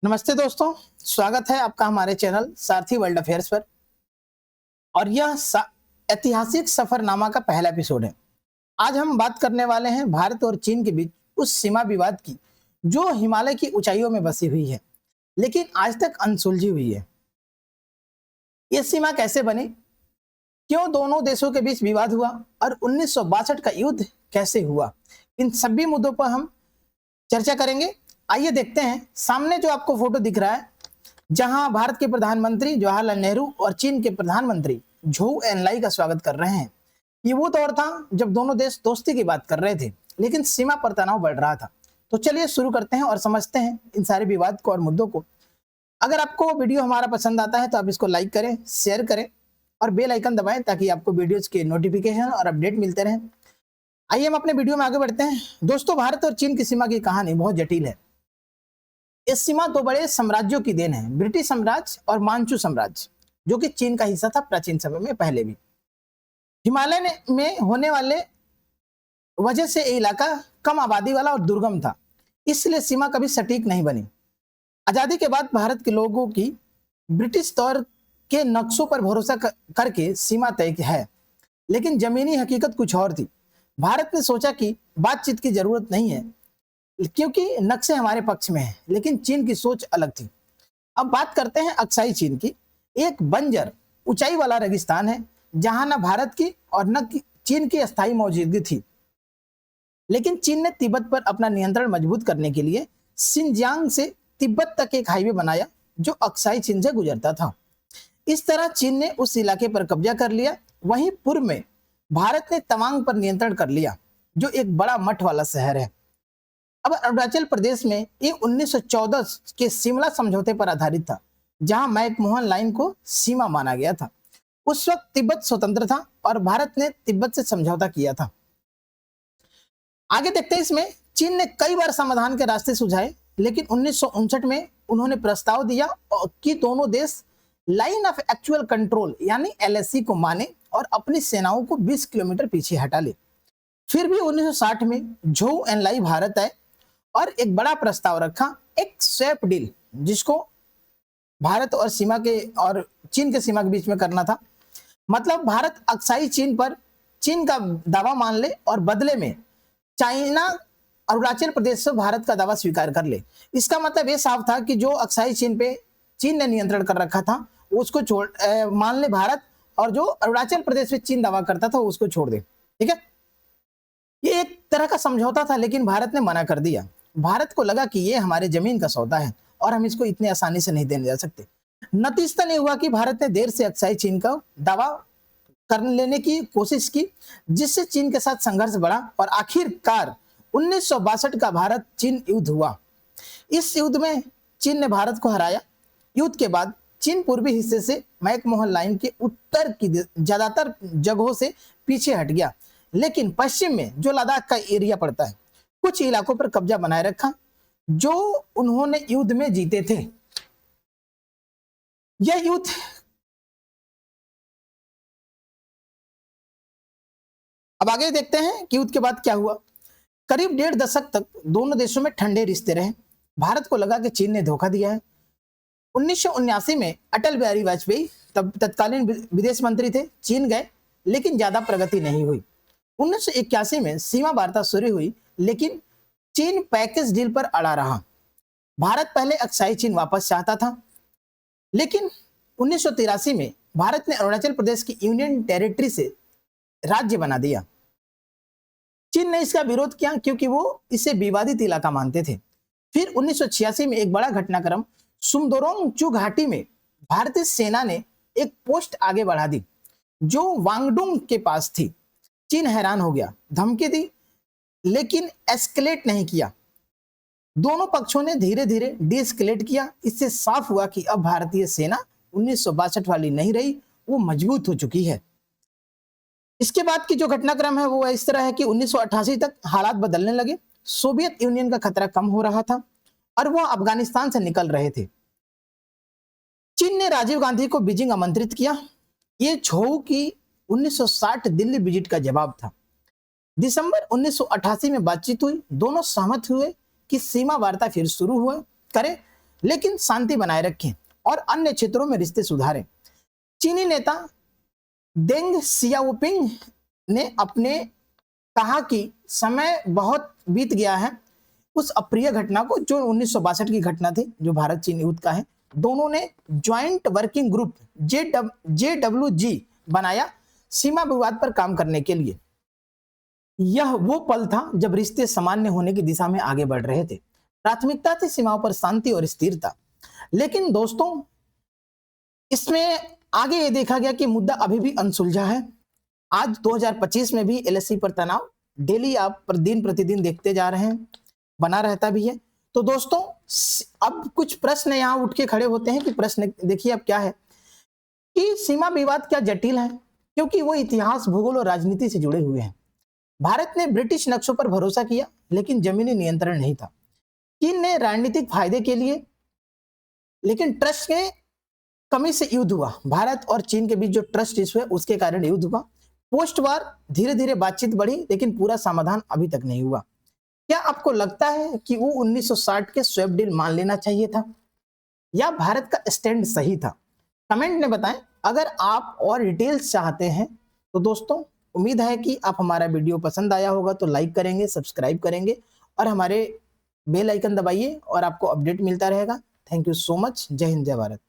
नमस्ते दोस्तों, स्वागत है आपका हमारे चैनल सारथी वर्ल्ड अफेयर्स पर। और यह ऐतिहासिक सफरनामा का पहला एपिसोड है। आज हम बात करने वाले हैं भारत और चीन के बीच उस सीमा विवाद की जो हिमालय की ऊंचाइयों में बसी हुई है, लेकिन आज तक अनसुलझी हुई है। ये सीमा कैसे बनी, क्यों दोनों देशों के बीच विवाद हुआ और 1962 का युद्ध कैसे हुआ, इन सभी मुद्दों पर हम चर्चा करेंगे। आइए देखते हैं। सामने जो आपको फोटो दिख रहा है, जहां भारत के प्रधानमंत्री जवाहरलाल नेहरू और चीन के प्रधानमंत्री झोउ एनलाई का स्वागत कर रहे हैं। ये वो दौर था जब दोनों देश दोस्ती की बात कर रहे थे, लेकिन सीमा पर तनाव बढ़ रहा था। तो चलिए शुरू करते हैं और समझते हैं इन सारे विवाद को और मुद्दों को। अगर आपको वीडियो हमारा पसंद आता है तो आप इसको लाइक करें, शेयर करें और बेल आइकन दबाएं ताकि आपको वीडियोज के नोटिफिकेशन और अपडेट मिलते रहें। आइए हम अपने वीडियो में आगे बढ़ते हैं। दोस्तों, भारत और चीन की सीमा की कहानी बहुत जटिल है। इस सीमा दो बड़े साम्राज्यों की देन है, ब्रिटिश साम्राज्य और मांचू साम्राज्य, जो कि चीन का हिस्सा था प्राचीन समय में पहले भी। हिमालय में होने वाले वजह से ये इलाका कम आबादी वाला और दुर्गम था, इसलिए सीमा कभी सटीक नहीं बनी। आजादी के बाद भारत के लोगों की ब्रिटिश दौर के नक्शों पर भरोसा करके सीमा तय है, लेकिन जमीनी हकीकत कुछ और थी। भारत ने सोचा कि बातचीत की जरूरत नहीं है क्योंकि नक्शे हमारे पक्ष में हैं, लेकिन चीन की सोच अलग थी। अब बात करते हैं अक्साई चीन की। एक बंजर ऊंचाई वाला रेगिस्तान है जहां न भारत की और न चीन की अस्थायी मौजूदगी थी, लेकिन चीन ने तिब्बत पर अपना नियंत्रण मजबूत करने के लिए सिंजियांग से तिब्बत तक एक हाईवे बनाया जो अक्साई चीन से गुजरता था। इस तरह चीन ने उस इलाके पर कब्जा कर लिया। वहीं पूर्व में भारत ने तवांग पर नियंत्रण कर लिया, जो एक बड़ा मठ वाला शहर है। अब अरुणाचल प्रदेश में ये 1914 के शिमला समझौते पर आधारित था, जहां मैकमोहन लाइन को सीमा माना गया था। उस वक्त तिब्बत स्वतंत्र था और भारत ने तिब्बत से समझौता किया था। आगे देखते हैं। इसमें चीन ने कई बार समाधान के रास्ते सुझाए, लेकिन 1959 में उन्होंने प्रस्ताव दिया कि दोनों देश लाइन ऑफ एक्चुअल कंट्रोल यानी LAC को माने और अपनी सेनाओं को 20 किलोमीटर पीछे हटा ले। फिर भी 1960 में झोउ एनलाई भारत आए और एक बड़ा प्रस्ताव रखा, एक स्वैप डील, जिसको भारत और सीमा के और चीन के सीमा के बीच में करना था। मतलब भारत अक्साई चीन पर चीन का दावा मान ले और बदले में चाइना अरुणाचल प्रदेश से भारत का दावा स्वीकार कर ले। इसका मतलब ये साफ था कि जो अक्साई चीन पे चीन ने नियंत्रण कर रखा था उसको मान ले भारत, और जो अरुणाचल प्रदेश पे चीन दावा करता था उसको छोड़ दे। ठीक है, ये एक तरह का समझौता था, लेकिन भारत ने मना कर दिया। भारत को लगा कि ये हमारे जमीन का सौदा है और हम इसको इतनी आसानी से नहीं देने जा सकते। नतीजतन नहीं हुआ कि भारत ने देर से अक्साई चीन का दावा कर लेने की कोशिश की, जिससे चीन के साथ संघर्ष बढ़ा और आखिरकार 1962 का भारत चीन युद्ध हुआ। इस युद्ध में चीन ने भारत को हराया। युद्ध के बाद चीन पूर्वी हिस्से से मैकमोहन लाइन के उत्तर की ज्यादातर जगहों से पीछे हट गया, लेकिन पश्चिम में जो लद्दाख का एरिया पड़ता है, कुछ इलाकों पर कब्जा बनाए रखा जो उन्होंने युद्ध में जीते थे। यह युद्ध अब आगे देखते हैं कि युद्ध के बाद क्या हुआ। करीब 1.5 दशक तक दोनों देशों में ठंडे रिश्ते रहे। भारत को लगा कि चीन ने धोखा दिया है। 1979 में अटल बिहारी वाजपेयी तब तत्कालीन विदेश मंत्री थे, चीन गए, लेकिन ज्यादा प्रगति नहीं हुई। 1981 में सीमा वार्ता शुरू हुई, लेकिन चीन पैकेज डील पर अड़ा रहा। भारत पहले अक्साई चीन वापस चाहता था, लेकिन 1983 में भारत ने अरुणाचल प्रदेश की यूनियन टेरिटरी से राज्य बना दिया। चीन ने इसका विरोध किया क्योंकि वो इसे विवादित इलाका मानते थे। फिर 1986 में एक बड़ा घटनाक्रम, सुमदोरोंग चू घाटी में भारतीय सेना ने एक पोस्ट आगे बढ़ा दी जो वांगडुंग के पास थी। चीन हैरान हो गया, धमकी दी, लेकिन एस्केलेट नहीं किया। दोनों पक्षों ने धीरे धीरे डीएस्केलेट किया। इससे साफ हुआ कि अब भारतीय सेना 1962 वाली नहीं रही, वो मजबूत हो चुकी है। इसके बाद की जो घटनाक्रम है वो इस तरह है कि 1988 तक हालात बदलने लगे। सोवियत यूनियन का खतरा कम हो रहा था और वह अफगानिस्तान से निकल रहे थे। चीन ने राजीव गांधी को बीजिंग आमंत्रित किया। ये झोउ की 1960 दिल्ली विजिट का जवाब था। दिसंबर 1988 में बातचीत हुई। दोनों सहमत हुए कि सीमा वार्ता फिर शुरू हुए करे लेकिन शांति बनाए रखें और अन्य क्षेत्रों में रिश्ते सुधारें। चीनी नेता देंग सियाओपिंग ने अपने कहा कि समय बहुत बीत गया है उस अप्रिय घटना को, जो 1962 की घटना थी, जो भारत चीन युद्ध का है। दोनों ने ज्वाइंट वर्किंग ग्रुप JWG बनाया सीमा विवाद पर काम करने के लिए। यह वो पल था जब रिश्ते सामान्य होने की दिशा में आगे बढ़ रहे थे। प्राथमिकता थी सीमाओं पर शांति और स्थिरता। लेकिन दोस्तों, इसमें आगे ये देखा गया कि मुद्दा अभी भी अनसुलझा है। आज 2025 में भी LAC पर तनाव डेली आप पर दिन प्रतिदिन देखते जा रहे हैं, बना रहता भी है। तो दोस्तों, अब कुछ प्रश्न यहाँ उठ के खड़े होते हैं कि प्रश्न देखिए अब क्या है कि सीमा विवाद क्या जटिल है, क्योंकि वो इतिहास, भूगोल और राजनीति से जुड़े हुए हैं। भारत ने ब्रिटिश नक्शों पर भरोसा किया, लेकिन जमीनी नियंत्रण नहीं था। चीन ने राजनीतिक फायदे के लिए, लेकिन ट्रस्ट के कमी से युद्ध हुआ। भारत और चीन के बीच जो ट्रस्ट इश्यू है उसके कारण युद्ध हुआ। पोस्ट वार धीरे धीरे बातचीत बढ़ी, लेकिन पूरा समाधान अभी तक नहीं हुआ। क्या आपको लगता है कि वो 1960 के स्वैप डील मान लेना चाहिए था, या भारत का स्टैंड सही था? कमेंट में बताएं। अगर आप और डिटेल्स चाहते हैं तो दोस्तों, उम्मीद है कि आप हमारा वीडियो पसंद आया होगा तो लाइक करेंगे, सब्सक्राइब करेंगे और हमारे बेल आइकन दबाइए और आपको अपडेट मिलता रहेगा। Thank you so much. जय हिंद, जय भारत।